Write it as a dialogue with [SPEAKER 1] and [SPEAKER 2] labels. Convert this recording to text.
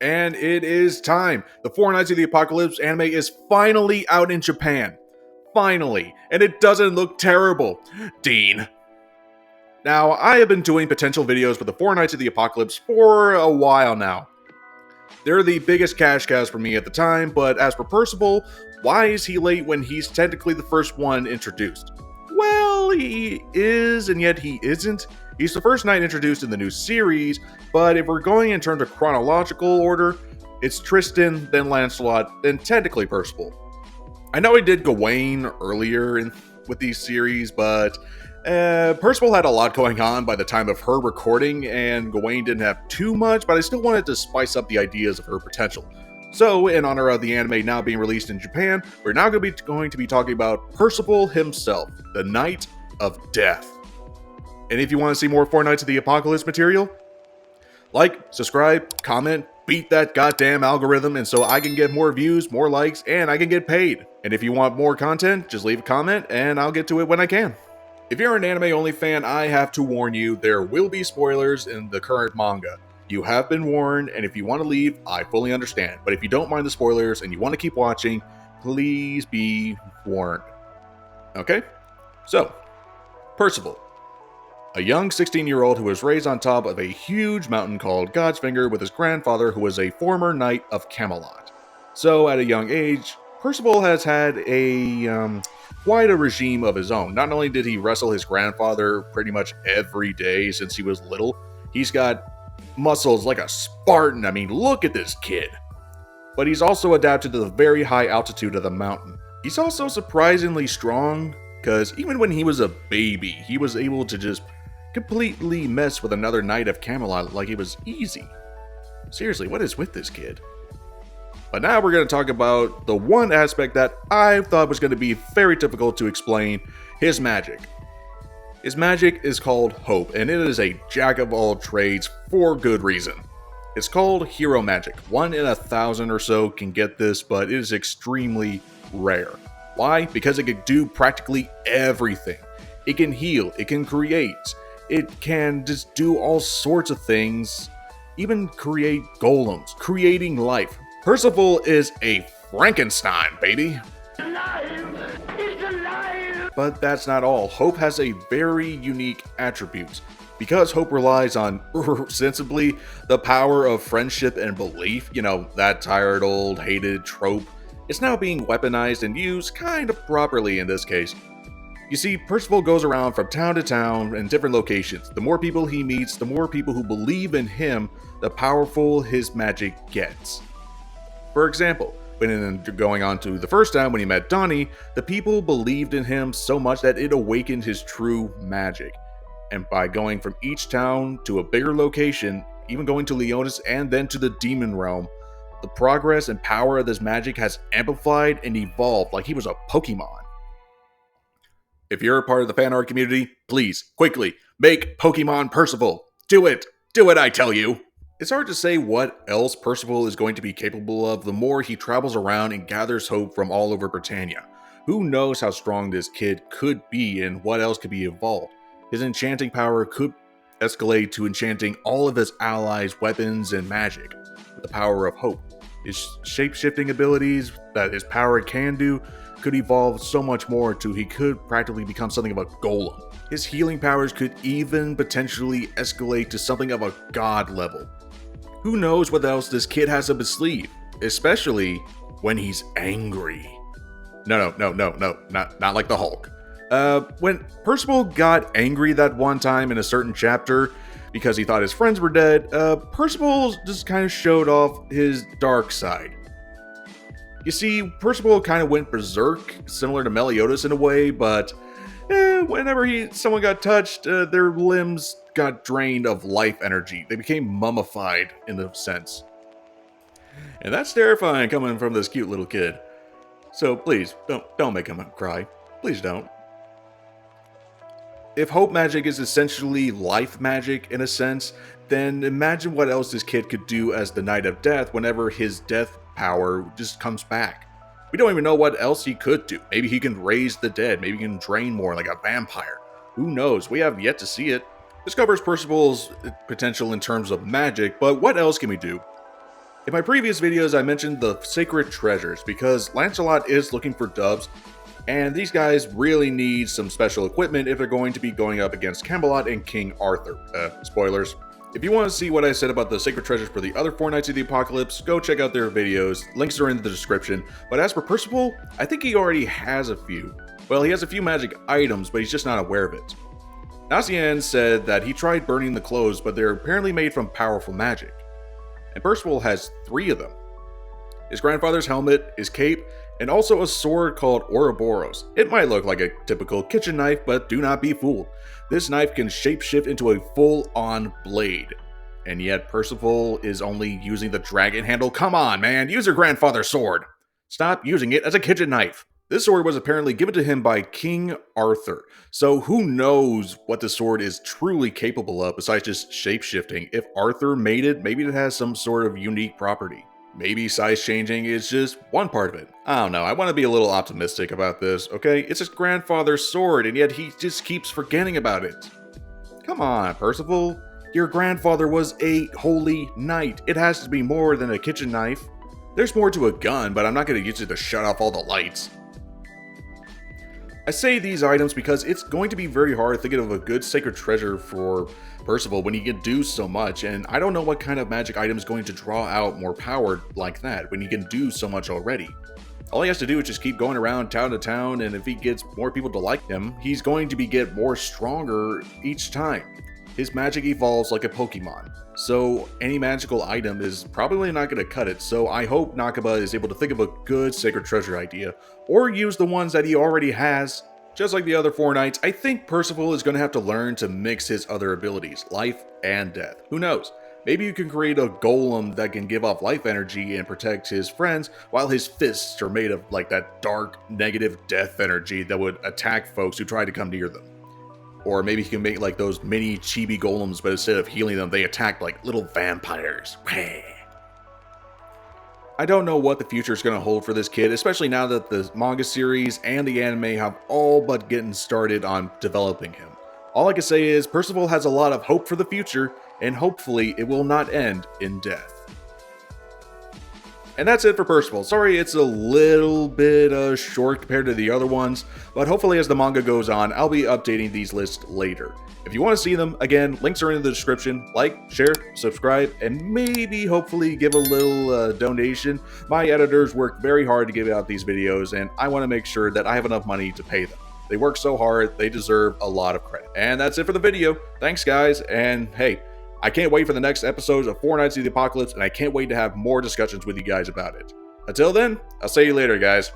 [SPEAKER 1] And it is time. The Four Knights of the Apocalypse anime is finally out in Japan. Finally. And it doesn't look terrible. Dean. Now, I have been doing potential videos with the Four Knights of the Apocalypse for a while now. They're the biggest cash cows for me at the time, but as for Percival, why is he late when he's technically the first one introduced? Well, he is, and yet he isn't. He's the first knight introduced in the new series, but if we're going in terms of chronological order, it's Tristan, then Lancelot, then technically Percival. I know I did Gawain earlier with these series, but Percival had a lot going on by the time of her recording, and Gawain didn't have too much, but I still wanted to spice up the ideas of her potential. So, in honor of the anime now being released in Japan, we're now going to be talking about Percival himself, the Knight of Death. And if you want to see more Four Knights of the Apocalypse material, like, subscribe, comment, beat that goddamn algorithm, and so I can get more views, more likes, and I can get paid. And if you want more content, just leave a comment, and I'll get to it when I can. If you're an anime-only fan, I have to warn you, there will be spoilers in the current manga. You have been warned, and if you want to leave, I fully understand. But if you don't mind the spoilers and you want to keep watching, please be warned. Okay? So, Percival. A young 16-year-old who was raised on top of a huge mountain called God's Finger with his grandfather who was a former knight of Camelot. So, at a young age, Percival has had quite a regime of his own. Not only did he wrestle his grandfather pretty much every day since he was little, he's got muscles like a Spartan. I mean, look at this kid. But he's also adapted to the very high altitude of the mountain. He's also surprisingly strong, because even when he was a baby, he was able to just completely mess with another knight of Camelot like it was easy. Seriously, what is with this kid? But now we're going to talk about the one aspect that I thought was going to be very difficult to explain, his magic. His magic is called Hope, and it is a jack of all trades for good reason. It's called hero magic. 1 in 1,000 or so can get this, but it is extremely rare. Why? Because it can do practically everything. It can heal, it can create, it can just do all sorts of things, even create golems, creating life. Percival is a Frankenstein, baby.
[SPEAKER 2] Alive! He's alive!
[SPEAKER 1] But that's not all. Hope has a very unique attribute. Because Hope relies on, sensibly, the power of friendship and belief, you know, that tired old hated trope, it's now being weaponized and used kind of properly in this case. You see, Percival goes around from town to town in different locations. The more people he meets, the more people who believe in him, the powerful his magic gets. For example, when going on to the first time when he met Donnie, the people believed in him so much that it awakened his true magic. And by going from each town to a bigger location, even going to Leonis and then to the Demon Realm, the progress and power of this magic has amplified and evolved like he was a Pokemon. If you're a part of the fan art community, please, quickly, make Pokemon Percival. Do it! Do it, I tell you! It's hard to say what else Percival is going to be capable of the more he travels around and gathers hope from all over Britannia. Who knows how strong this kid could be and what else could be evolved. His enchanting power could escalate to enchanting all of his allies' weapons and magic with the power of hope. His shape-shifting abilities that his power can do could evolve so much more to he could practically become something of a golem. His healing powers could even potentially escalate to something of a god level. Who knows what else this kid has up his sleeve, especially when he's angry. No, not like the Hulk. When Percival got angry that one time in a certain chapter because he thought his friends were dead, Percival just kind of showed off his dark side. You see, Percival kind of went berserk, similar to Meliodas in a way, but whenever someone got touched, their limbs got drained of life energy. They became mummified in a sense. And that's terrifying coming from this cute little kid. So please, don't make him cry. Please don't. If hope magic is essentially life magic in a sense, then imagine what else this kid could do as the Knight of Death whenever his death power just comes back. We don't even know what else he could do. Maybe he can raise the dead. Maybe he can drain more like a vampire. Who knows? We have yet to see it. This covers Percival's potential in terms of magic, but what else can we do? In my previous videos, I mentioned the sacred treasures because Lancelot is looking for dubs, and these guys really need some special equipment if they're going to be going up against Camelot and King Arthur. Spoilers. If you want to see what I said about the sacred treasures for the other 4 Knights of the Apocalypse, go check out their videos. Links are in the description. But as for Percival, I think he already has a few. Well, he has a few magic items, but he's just not aware of it. Nasian said that he tried burning the clothes, but they're apparently made from powerful magic. And Percival has 3 of them. His grandfather's helmet, his cape, and also a sword called Ouroboros. It might look like a typical kitchen knife, but do not be fooled. This knife can shapeshift into a full-on blade. And yet Percival is only using the dragon handle. Come on, man, use your grandfather's sword! Stop using it as a kitchen knife! This sword was apparently given to him by King Arthur, so who knows what the sword is truly capable of besides just shapeshifting. If Arthur made it, maybe it has some sort of unique property. Maybe size changing is just one part of it. I don't know, I want to be a little optimistic about this, okay? It's his grandfather's sword, and yet he just keeps forgetting about it. Come on, Percival. Your grandfather was a holy knight. It has to be more than a kitchen knife. There's more to a gun, but I'm not going to use it to shut off all the lights. I say these items because it's going to be very hard thinking of a good sacred treasure for Percival when he can do so much, and I don't know what kind of magic item is going to draw out more power like that when he can do so much already. All he has to do is just keep going around town to town, and if he gets more people to like him, he's going to get more stronger each time. His magic evolves like a Pokemon, so any magical item is probably not going to cut it, so I hope Nakaba is able to think of a good sacred treasure idea, or use the ones that he already has. Just like the other 4 knights, I think Percival is going to have to learn to mix his other abilities, life and death. Who knows? Maybe you can create a golem that can give off life energy and protect his friends, while his fists are made of like that dark, negative death energy that would attack folks who try to come near them. Or maybe he can make like those mini chibi golems, but instead of healing them, they attack like little vampires. I don't know what the future is going to hold for this kid, especially now that the manga series and the anime have all but getting started on developing him. All I can say is Percival has a lot of hope for the future, and hopefully it will not end in death. And that's it for Percival. Sorry it's a little bit short compared to the other ones, but hopefully as the manga goes on, I'll be updating these lists later. If you want to see them, again, links are in the description. Like, share, subscribe, and maybe hopefully give a little donation. My editors work very hard to give out these videos, and I want to make sure that I have enough money to pay them. They work so hard, they deserve a lot of credit. And that's it for the video. Thanks, guys, and hey, I can't wait for the next episodes of 4 Knights of the Apocalypse, and I can't wait to have more discussions with you guys about it. Until then, I'll see you later, guys.